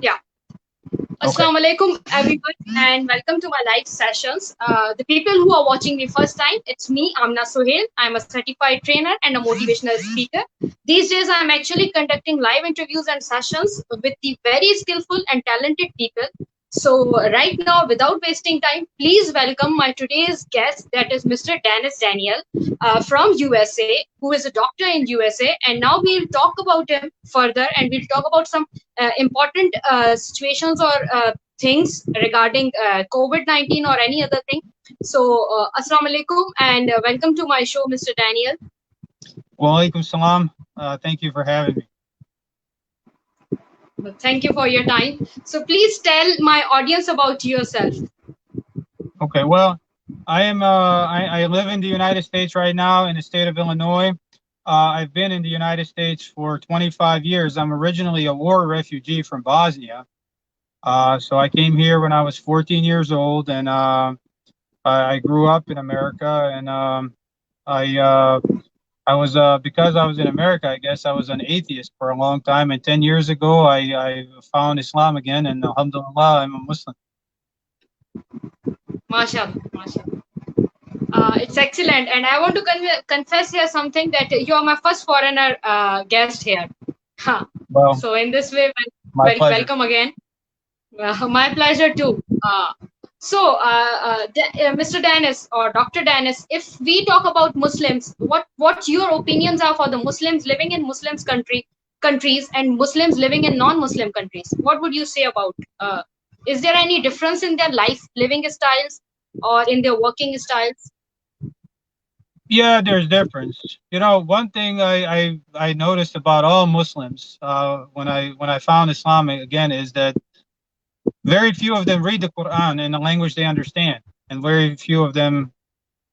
Yeah. Okay. Assalamu alaikum, everyone, and welcome to my live sessions. The people who are watching me first time, it's me, Amna Sohail. I'm a certified trainer and a motivational speaker. These days, I'm actually conducting live interviews and sessions with the very skillful and talented people. So, right now, without wasting time, please welcome my today's guest, that is Mr. Dennis Daniel from USA, who is a doctor in USA. And now we'll talk about him further, and we'll talk about some important situations or things regarding COVID-19 or any other thing. So, Assalamu alaikum and welcome to my show, Mr. Daniel. Wa alaikum salam. Thank you for having me. Thank you for your time. So, please tell my audience about yourself. Okay. Well, I live in the United States right now in the state of Illinois. I've been in the United States for 25 years. I'm originally a war refugee from Bosnia. So I came here when I was 14 years old, and I grew up in America. And I I was because I was in America, I guess I was an atheist for a long time. And 10 years ago, I found Islam again, and alhamdulillah, I'm a Muslim. Mashallah, mashallah. It's excellent, and I want to confess here something that you are my first foreigner guest here. Huh. Well, So in this way, my pleasure. welcome again. My pleasure too. Mr. Dennis or Dr. Dennis, if we talk about Muslims, what your opinions are for the Muslims living in countries and Muslims living in non-Muslim countries? What would you say about? Is there any difference in their life living styles or in their working styles? Yeah, there's difference. You know, one thing I noticed about all Muslims when I found Islam again is that very few of them read the Quran in a language they understand, and very few of them,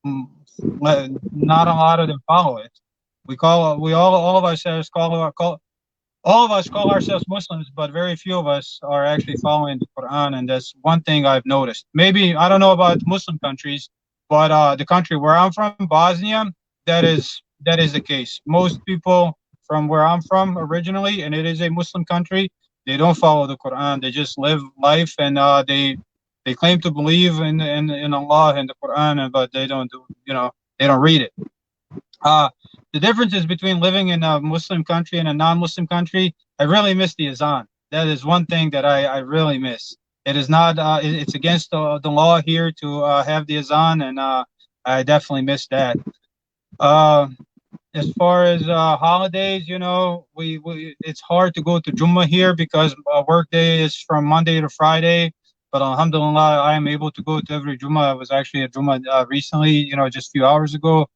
mm, not a lot of them follow it. We all of us all of us call ourselves Muslims, but very few of us are actually following the Quran, and that's one thing I've noticed. Maybe I don't know about Muslim countries, but the country where I'm from, Bosnia, that is the case. Most people from where I'm from originally, and it is a Muslim country, they don't follow the Quran. They just live life, and they claim to believe in Allah and the Quran, but they don't do they don't read it. Uh, the differences between living in a Muslim country and a non-Muslim country, I really miss the azan. That is one thing that I really miss. It is not, it's against the law here to have the azan, and I definitely miss that. Uh, as far as holidays, it's hard to go to Jummah here because work day is from Monday to Friday. But alhamdulillah, I am able to go to every Jummah. I was actually at Jummah recently, just a few hours ago.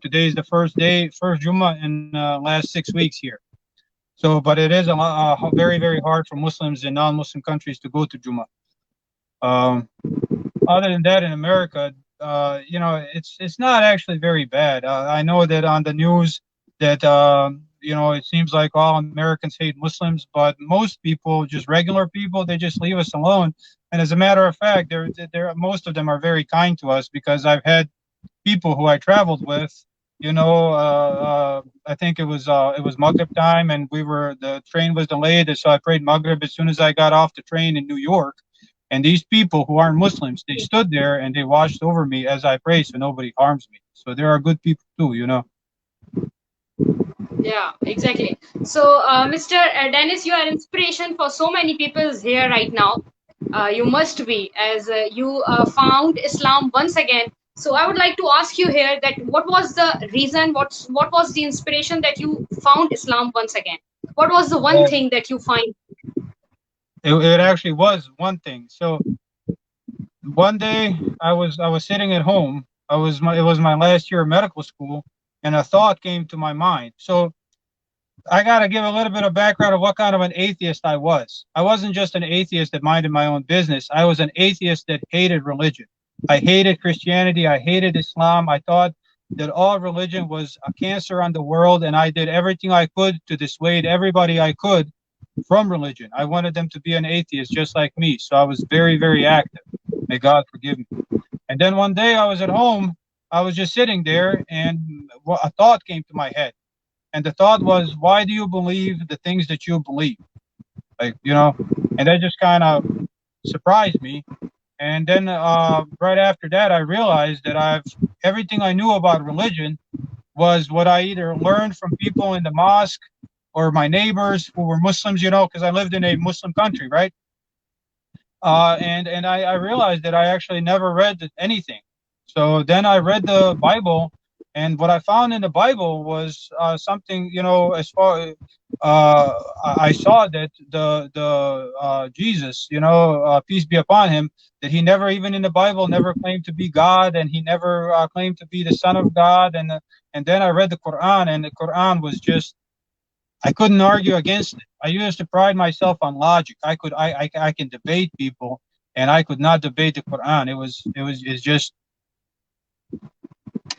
Today is the first Jummah in last 6 weeks here. So, but it is very, very hard for Muslims in non-Muslim countries to go to Jummah. Other than that, in America, it's not actually very bad. I know that on the news that it seems like all Americans hate Muslims, but most people, just regular people, they just leave us alone. And as a matter of fact, most of them are very kind to us because I've had people who I traveled with. I think it was Maghrib time, and the train was delayed, so I prayed Maghrib as soon as I got off the train in New York. And these people who aren't Muslims, they stood there and they watched over me as I pray, so nobody harms me. So there are good people too. Yeah, exactly. So, Mr. Dennis, you are inspiration for so many people here right now. You must be, as you found Islam once again. So, I would like to ask you here that what was the reason? What was the inspiration that you found Islam once again? What was the one Well, thing that you find? it actually was one thing. So one day I was sitting at home. It was my last year of medical school, and a thought came to my mind. So I got to give a little bit of background of what kind of an atheist I was. I wasn't just an atheist that minded my own business. I was an atheist that hated religion. I hated Christianity. I hated Islam. I thought that all religion was a cancer on the world, and I did everything I could to dissuade everybody I could from religion. I wanted them to be an atheist just like me. So I was very, very active. May God forgive me. And then one day I was at home. I was just sitting there, and a thought came to my head. And the thought was, why do you believe the things that you believe? like, and that just kind of surprised me. And then right after that, I realized that everything I knew about religion was what I either learned from people in the mosque or my neighbors who were Muslims, because I lived in a Muslim country, right? And I realized that I actually never read anything. So then I read the Bible, and what I found in the Bible was something, as far I saw that the Jesus, peace be upon him, that he never, even in the Bible, never claimed to be God, and he never claimed to be the Son of God. And then I read the Quran, and the Quran was just, I couldn't argue against it. I used to pride myself on logic. I can debate people, and I could not debate the Quran. It's just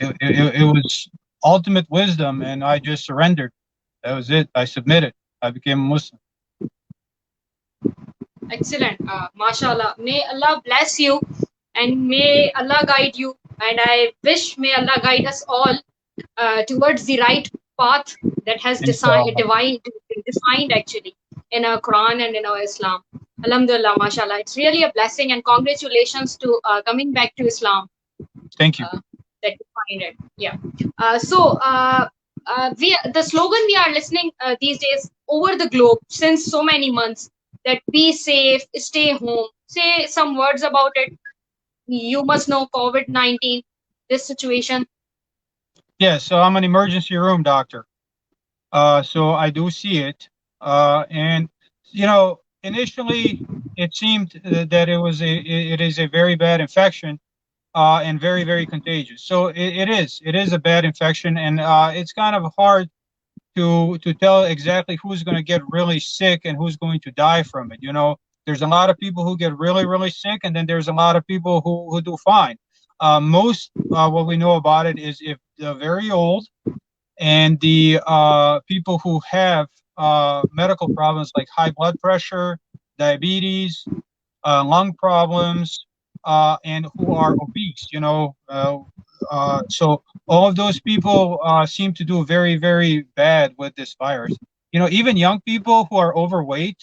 it was ultimate wisdom, and I just surrendered. That was it. I submitted. I became a Muslim. Excellent. Mashallah. May Allah bless you and may Allah guide you. And I wish may Allah guide us all towards the right path that has Inshallah. defined actually in our Quran and in our Islam. Alhamdulillah, mashallah. It's really a blessing and congratulations to coming back to Islam. Thank you. That you find it. Yeah. The slogan we are listening these days over the globe since so many months, that be safe, stay home. Say some words about it. You must know COVID-19, this situation. Yeah, so I'm an emergency room doctor. So I do see it. And initially it seemed that it is a very bad infection, and very, very contagious. So it is a bad infection, and it's kind of hard to tell exactly who's going to get really sick and who's going to die from it. There's a lot of people who get really, really sick, and then there's a lot of people who do fine. Most what we know about it is if they're very old, and the people who have medical problems like high blood pressure, diabetes, lung problems, and who are obese. So all of those people seem to do very, very bad with this virus. Even young people who are overweight.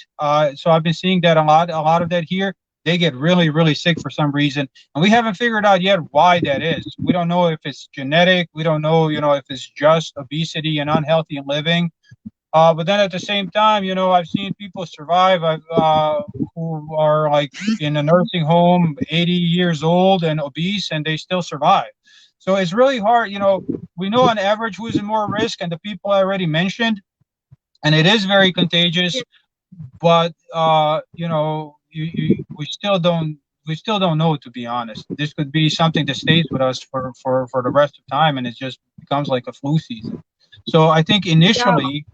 So I've been seeing that a lot of that here. They get really, really sick for some reason, and we haven't figured out yet why that is. We don't know if it's genetic. We don't know, if it's just obesity and unhealthy living. But then at the same time, I've seen people survive who are like in a nursing home, 80 years old and obese, and they still survive. So it's really hard. We know on average who's in more risk, and the people I already mentioned, and it is very contagious. But we still don't know, to be honest. This could be something that stays with us for the rest of time, and it just becomes like a flu season. So I think initially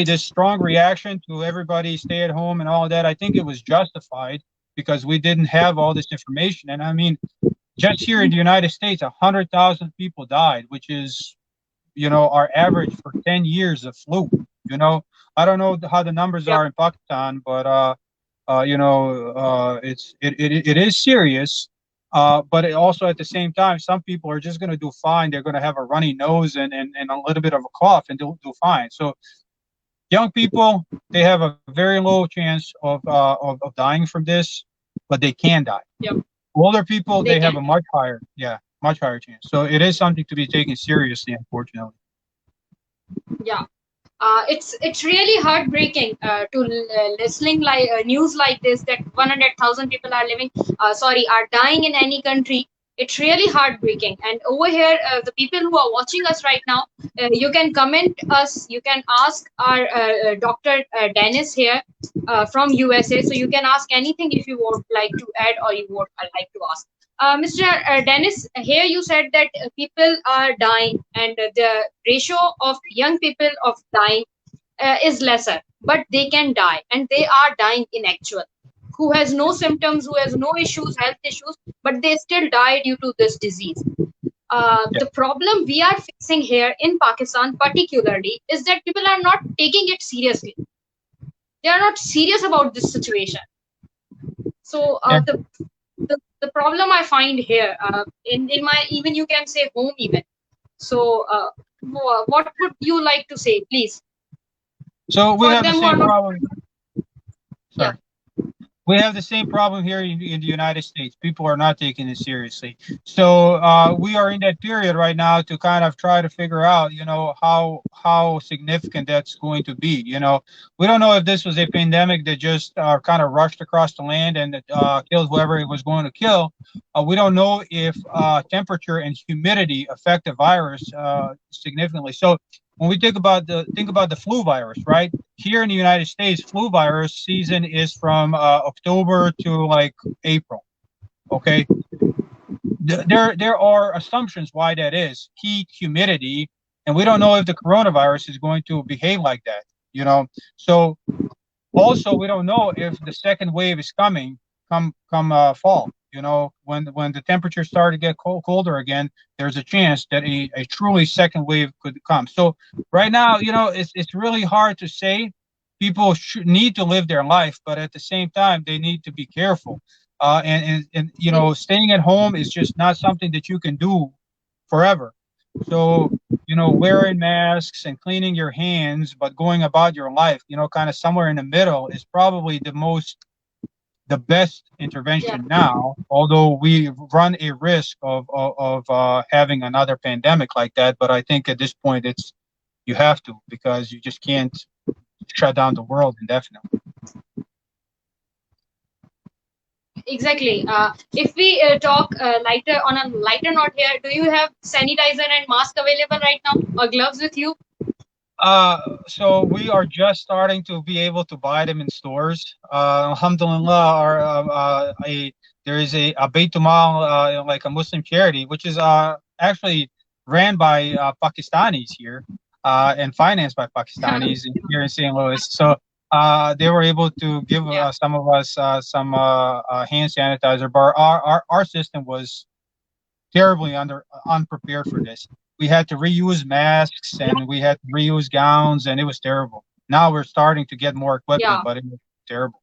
this strong reaction to everybody stay at home and all of that, I think it was justified because we didn't have all this information. And I mean, just here in the United States, 100,000 people died, which is, our average for 10 years of flu. I don't know how the numbers are in Pakistan, but it is serious. But it also at the same time, some people are just going to do fine. They're going to have a runny nose and a little bit of a cough and do fine. So young people, they have a very low chance of dying from this, but they can die. Yep. Older people, they have a much higher chance. So it is something to be taken seriously, unfortunately. Yeah. It's really heartbreaking to listening like news like this, that 100,000 people are are dying in any country. It's really heartbreaking. And over here, the people who are watching us right now, you can comment us. You can ask our Dr. Denis here from USA. So you can ask anything if you would like to add or you would like to ask. Mr. Denis, here you said that people are dying and the ratio of young people of dying is lesser, but they can die and they are dying in actual. Who has no symptoms, who has no issues, health issues, but they still die due to this disease. The problem we are facing here in Pakistan, particularly, is that people are not taking it seriously. They are not serious about this situation. So the problem I find here in my, even you can say home even. So what would you like to say, please? So we have the same problem. Yeah. Sorry. We have the same problem here in the United States. People are not taking it seriously. So we are in that period right now to kind of try to figure out, how significant that's going to be. We don't know if this was a pandemic that just kind of rushed across the land and killed whoever it was going to kill. We don't know if temperature and humidity affect the virus significantly. So when we think about the flu virus, right? Here in the United States, flu virus season is from October to like April. Okay, there are assumptions why that is: heat, humidity, and we don't know if the coronavirus is going to behave like that. So also we don't know if the second wave is coming come fall. When the temperatures start to get colder again, there's a chance that a truly second wave could come. So right now, it's really hard to say. People should need to live their life, but at the same time they need to be careful. And staying at home is just not something that you can do forever. So, wearing masks and cleaning your hands, but going about your life, kind of somewhere in the middle is probably the best Yeah. intervention now, although we run a risk of having another pandemic like that. But I think at this point, you have to, because you just can't shut down the world indefinitely. Exactly. If we talk lighter on a lighter note here, do you have sanitizer and mask available right now, or gloves with you? So we are just starting to be able to buy them in stores. Alhamdulillah, there is a Baitul Mal, like a Muslim charity, which is actually ran by Pakistanis here, and financed by Pakistanis here in St. Louis. So they were able to give Yeah. some of us some hand sanitizer, but our system was terribly unprepared for this. We had to reuse masks and we had to reuse gowns, and it was terrible. Now we're starting to get more equipment, Yeah. but it was terrible.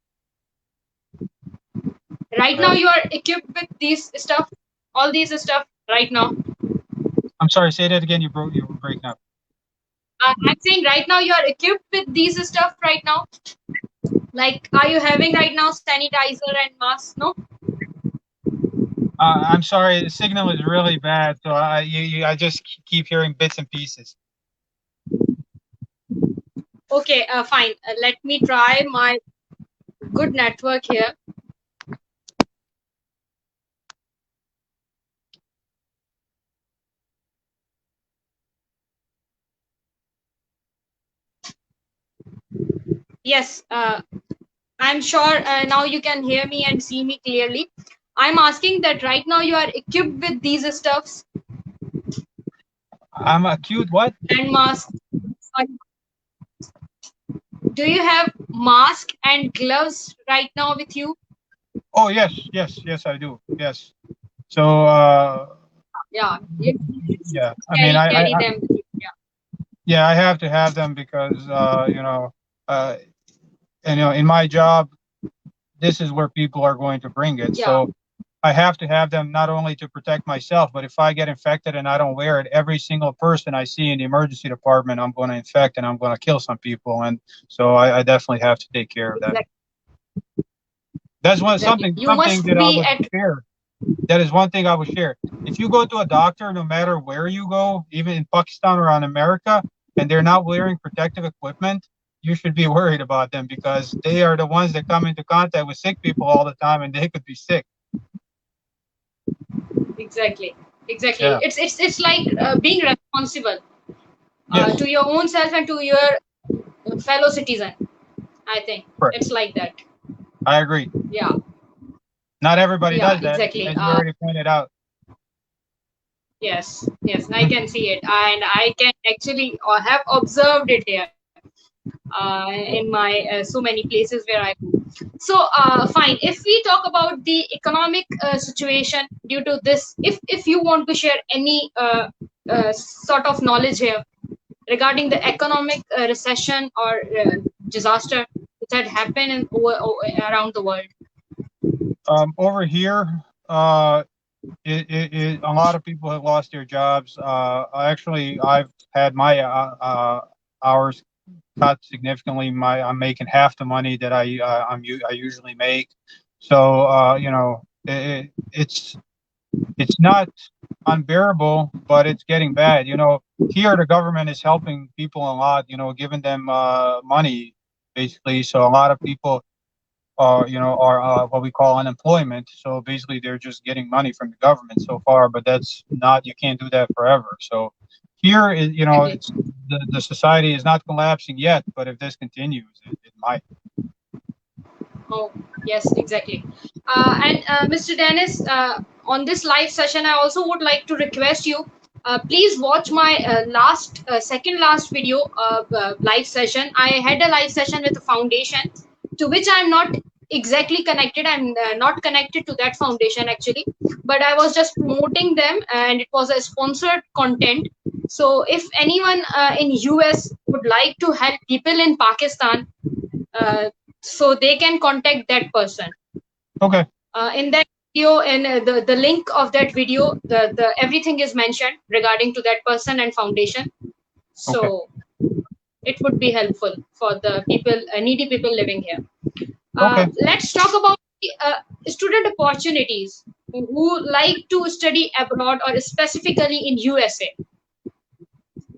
Right now Yeah. you are equipped with these stuff, all these stuff right now. I'm sorry, say that again. You were breaking up. I'm saying right now you are equipped with these stuff right now. Like, are you having right now sanitizer and mask? No. I'm sorry, the signal is really bad, so I just keep hearing bits and pieces. Okay. Fine. Let me try my good network here. Yes. I'm sure now you can hear me and see me clearly. I'm asking that right now you are equipped with these stuffs I'm acute. What? and mask. Do you have mask and gloves right now with you? Oh yes, yes, yes, I do. Yes. So Yeah, you yeah, I mean, carry them with you. Yeah, yeah, I have to have them because uh, in my job, this is where people are going to bring it. yeah, So I have to have them not only to protect myself, but if I get infected and I don't wear it, every single person I see in the emergency department, I'm going to infect and I'm going to kill some people. And so I definitely have to take care of that. exactly, That's exactly. You something must that I be would at share. That is one thing I would share. If you go to a doctor, no matter where you go, even in Pakistan or in America, and they're not wearing protective equipment, you should be worried about them because they are the ones that come into contact with sick people all the time, and they could be sick. exactly, exactly. Yeah. It's like being responsible Yes. to your own self and to your fellow citizen. I think Correct. it's like that. I agree. Yeah, Not everybody yeah, does that, exactly. as you already pointed out. Yes, yes, I can see it, and I can actually have observed it here in my so many places where I go. So, fine. If we talk about the economic situation due to this, if you want to share any sort of knowledge here regarding the economic recession or disaster which had happened around the world. Over here, a lot of people have lost their jobs. Actually, I've had my hours cut significantly. I'm making half the money that I usually make. So it's not unbearable, but it's getting bad. Here the government is helping people a lot. Giving them money basically. So a lot of people are what we call unemployment. So basically, they're just getting money from the government so far, but that's not, you can't do that forever. So here, Exactly. it's the society is not collapsing yet, but if this continues, it might. Oh, yes, exactly. And Mr. Dennis, on this live session, I also would like to request you, please watch my second last video live session. I had a live session with a foundation to which I'm not exactly connected. I'm not connected to that foundation actually, but I was just promoting them, and it was a sponsored content. So if anyone in US would like to help people in Pakistan, so they can contact that person. Okay. In that video, and the link of that video, the everything is mentioned regarding to that person and foundation. Okay. So it would be helpful for the people, needy people living here. Okay. Let's talk about student opportunities who like to study abroad or specifically in USA.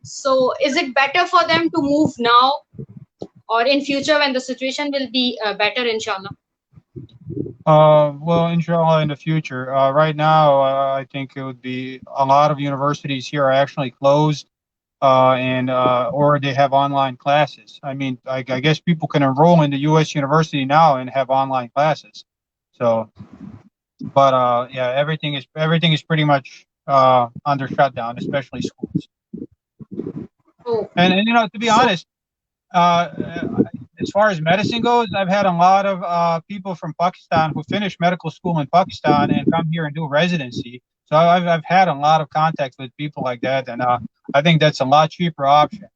So is it better for them to move now or in future when the situation will be better, inshallah? Well, inshallah, in the future. Right now, I think it would be a lot of universities here are actually closed, and or they have online classes. I mean, I guess people can enroll in the U.S. university now and have online classes. So, but yeah, everything is pretty much under shutdown, especially schools. Oh, And to be so honest, uh, as far as medicine goes, I've had a lot of people from Pakistan who finish medical school in Pakistan and come here and do residency. So I've had a lot of contact with people like that, and I think that's a lot cheaper option.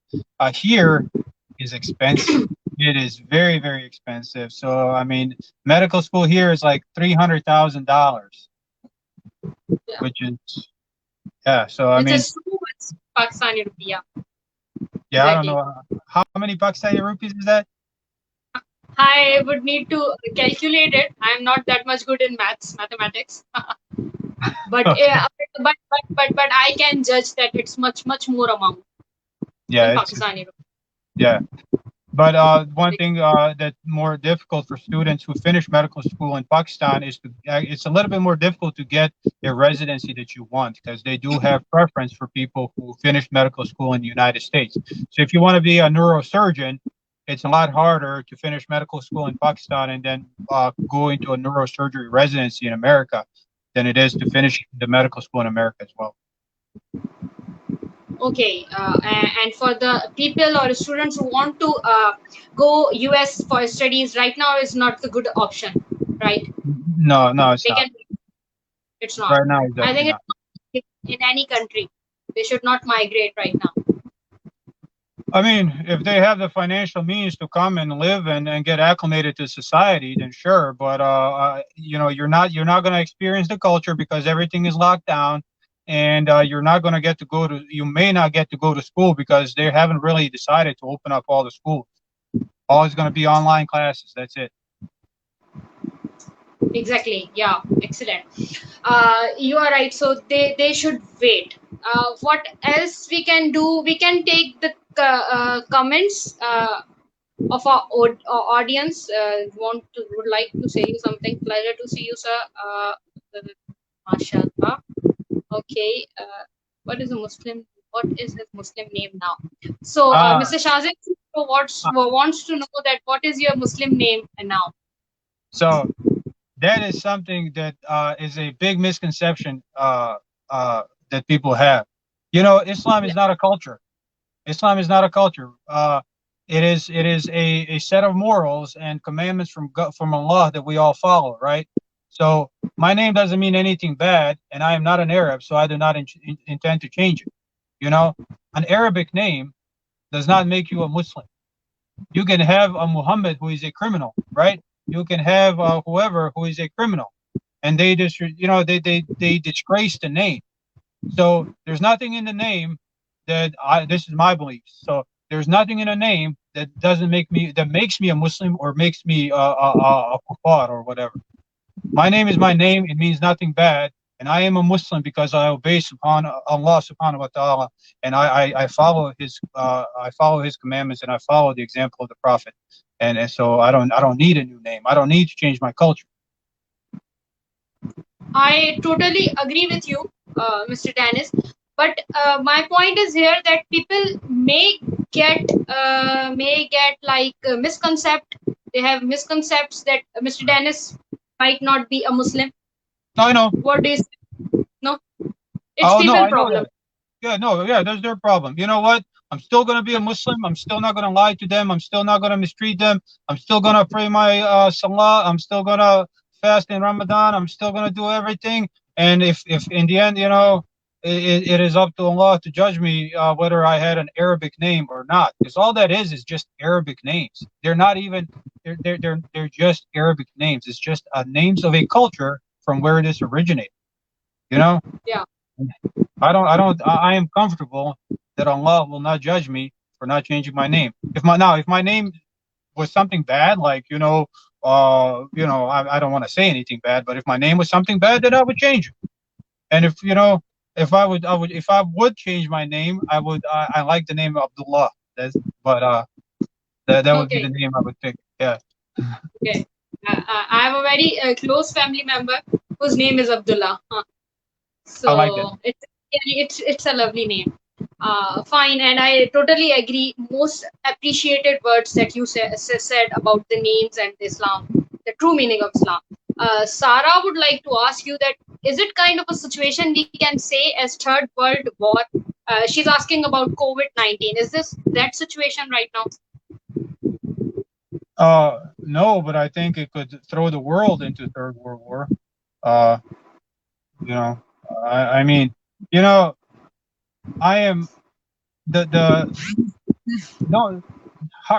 Here is expensive. It is very, very expensive. So I mean, medical school here is like $300,000, yeah, which is, yeah. So I which mean, is so much Pakistani rupiah. yeah, I don't Exactly. know how many Pakistani rupees is that. I would need to calculate it. I'm not that much good in mathematics, but Okay. but I can judge that it's much more amount Yeah, in it's Pakistani rupees. yeah. But one thing that's more difficult for students who finish medical school in Pakistan is it's a little bit more difficult to get a residency that you want, because they do have preference for people who finish medical school in the United States. So if you want to be a neurosurgeon, it's a lot harder to finish medical school in Pakistan and then go into a neurosurgery residency in America than it is to finish the medical school in America as well. Okay, and for the people or students who want to go US for studies right now is not the good option, right? No, no, it's They not. can. It's not. Right now, it's I definitely think not. it's in any country. They should not migrate right now. I mean, if they have the financial means to come and live and get acclimated to society, then sure. But you're not going to experience the culture because everything is locked down, and you're not going to get to go to. You may not get to go to school because they haven't really decided to open up all the schools. All is going to be online classes. That's it. Exactly. Yeah. Excellent. You are right. So they should wait. What else we can do? We can take the comments of our audience. Would like to say you something. Pleasure to see you, sir. Mashallah. Okay. What is a Muslim? What is his Muslim name now? So, Uh, Mr. Shazim wants to know that what is your Muslim name now? so that is something that is a big misconception that people have. Islam Yeah. is not a culture. Islam is not a culture. It is a set of morals and commandments from Allah that we all follow, right? So my name doesn't mean anything bad, and I am not an Arab, so I do not intend to change it. You know, an Arabic name does not make you a Muslim. You can have a Muhammad who is a criminal, right? You can have whoever who is a criminal, and they just they disgrace the name. So there's nothing in the name that this is my beliefs. So there's nothing in a name that doesn't make me, that makes me a Muslim or makes me a kuffar or whatever. My name is my name. It means nothing bad. And I am a Muslim because I obey Allah subhanahu wa ta'ala, and I follow his commandments, and I follow the example of the Prophet. And so I don't need a new name. I don't need to change my culture. I totally agree with you, Mr. Dennis. But my point is here that people may get like misconcept. They have misconcepts that Mr. Dennis might not be a Muslim. No, I know. What do you say? No, it's Oh no, people I know problem. that. Yeah, no, yeah, that's their problem. You know what? I'm still gonna be a Muslim. I'm still not gonna lie to them. I'm still not gonna mistreat them. I'm still gonna pray my salah. I'm still gonna fast in Ramadan. I'm still gonna do everything. And if in the end, it is up to Allah to judge me whether I had an Arabic name or not. Because all that is just Arabic names. They're not even they're just Arabic names. It's just names of a culture from where it is originated. You know. Yeah. I am comfortable that Allah will not judge me for not changing my name. If my name was something bad, like, I don't want to say anything bad, but if my name was something bad, then I would change it. And if I would change my name, I like the name Abdullah. That would be the Okay. name I would pick. Yeah. Okay. I have a very close family member whose name is Abdullah. I like that. So it's a lovely name. Fine, and I totally agree. Most appreciated words that you said about the names and Islam, the true meaning of Islam. Sarah would like to ask you that, is it kind of a situation we can say as third world war? She's asking about COVID-19. Is this that situation right now? No, but I think it could throw the world into Third World War. Uh, you know, I mean, you know, I am the no.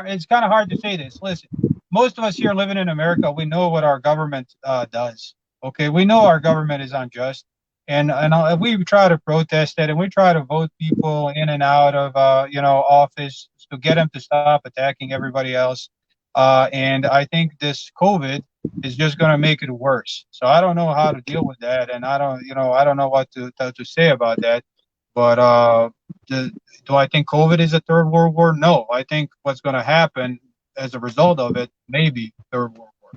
It's kind of hard to say this. Listen, most of us here living in America, we know what our government does. Okay, we know our government is unjust, and we try to protest it, and we try to vote people in and out of office to get them to stop attacking everybody else. And I think this COVID is just going to make it worse. So I don't know how to deal with that, and I don't know what to say about that. But do I think COVID is a third world war? No. I think what's going to happen as a result of it may be third world war.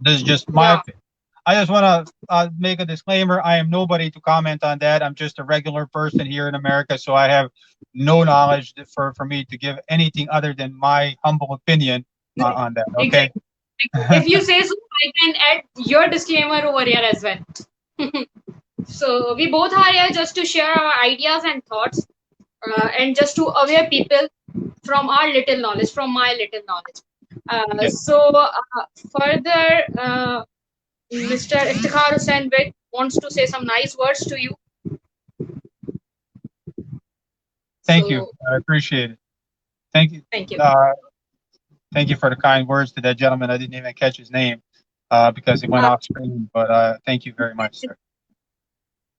This is just my Yeah. opinion. I just want to make a disclaimer. I am nobody to comment on that. I'm just a regular person here in America, so I have no knowledge for me to give anything other than my humble opinion on that. Okay. Exactly. If you say so, I can add your disclaimer over here as well. So we both are here just to share our ideas and thoughts, and just to aware people from our little knowledge, from my little knowledge. Yeah. Further, Mr. Iftikhar Hussain Beg wants to say some nice words to you. Thank you. I appreciate it. Thank you. Thank you. Thank you for the kind words to that gentleman. I didn't even catch his name because it went off screen. But thank you very much, sir.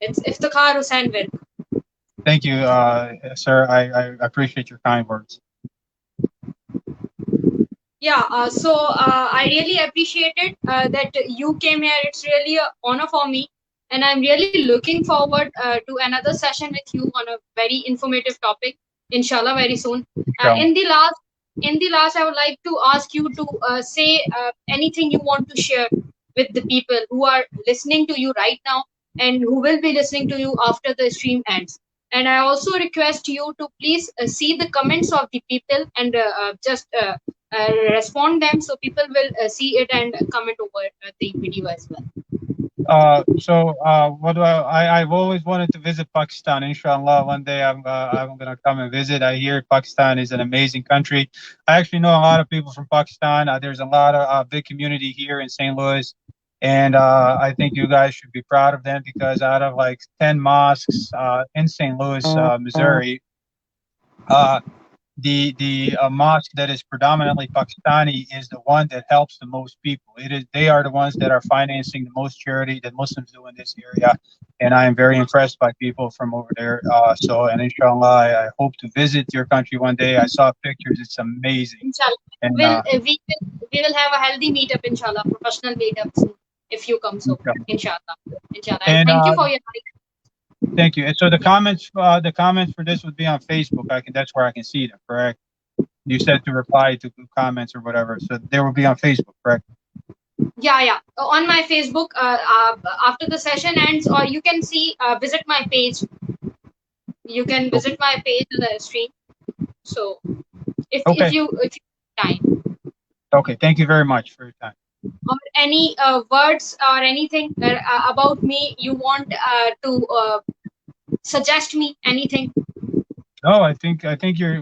It's Iftikhar Hussain Beg. Thank you, sir. I appreciate your kind words. Yeah, I really appreciated that you came here. It's really an honor for me, and I'm really looking forward to another session with you on a very informative topic, inshallah, very soon. In the last, I would like to ask you to say anything you want to share with the people who are listening to you right now and who will be listening to you after the stream ends. And I also request you to please see the comments of the people and just respond them, so people will see it and comment over the video as well. What do I've always wanted to visit Pakistan. Inshallah, one day I'm gonna come and visit. I hear Pakistan is an amazing country. I actually know a lot of people from Pakistan. There's a lot of big community here in St. Louis, and I think you guys should be proud of them, because out of like 10 mosques in St. Louis, Missouri, the mosque that is predominantly Pakistani is the one that helps the most people. They are the ones that are financing the most charity that Muslims do in this area. and I am very impressed by people from over there. And inshallah, I hope to visit your country one day. I saw pictures; it's amazing. Inshallah. And We will have a healthy meetup, inshallah, professional meetup soon if you come. So, inshallah, inshallah. And and thank you for your time. thank you. And so the comments for this would be on Facebook. That's where I can see them. Correct? You said to reply to comments or whatever, so they will be on Facebook. Correct? Yeah. On my Facebook, after the session ends, or you can see, visit my page. You can visit my page in the stream. So, if you have time. Okay. Thank you very much for your time. Or any words or anything about me you want to suggest me anything? No, I think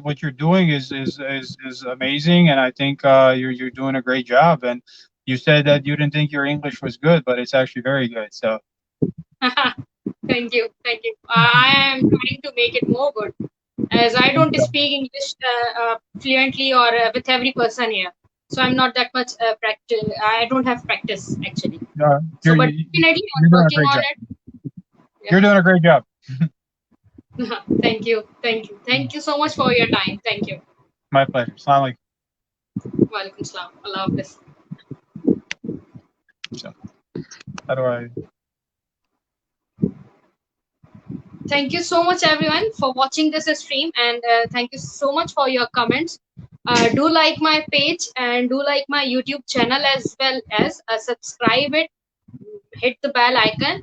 what you're doing is amazing, and I think you're doing a great job. And you said that you didn't think your English was good, but it's actually very good. So Thank you. I am trying to make it more good, as I don't speak English fluently or with every person here. So I'm not that much practice. I don't have practice actually. So, but definitely I'm you're doing a working great on job. it. Yeah. You're doing a great job. Thank you so much for your time. Thank you. My pleasure. Assalamu alaikum. Walaikum salam. Allah Hafiz. So, how do I? Thank you so much everyone for watching this stream, and thank you so much for your comments. Do like my page and do like my YouTube channel, as well as subscribe it, hit the bell icon.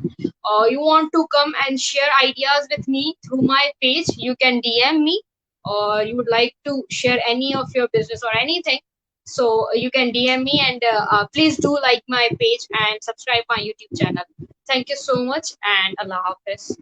You want to come and share ideas with me through my page, you can DM me, or you would like to share any of your business or anything, so you can DM me. And please do like my page and subscribe my YouTube channel. Thank you so much, and Allah Hafiz.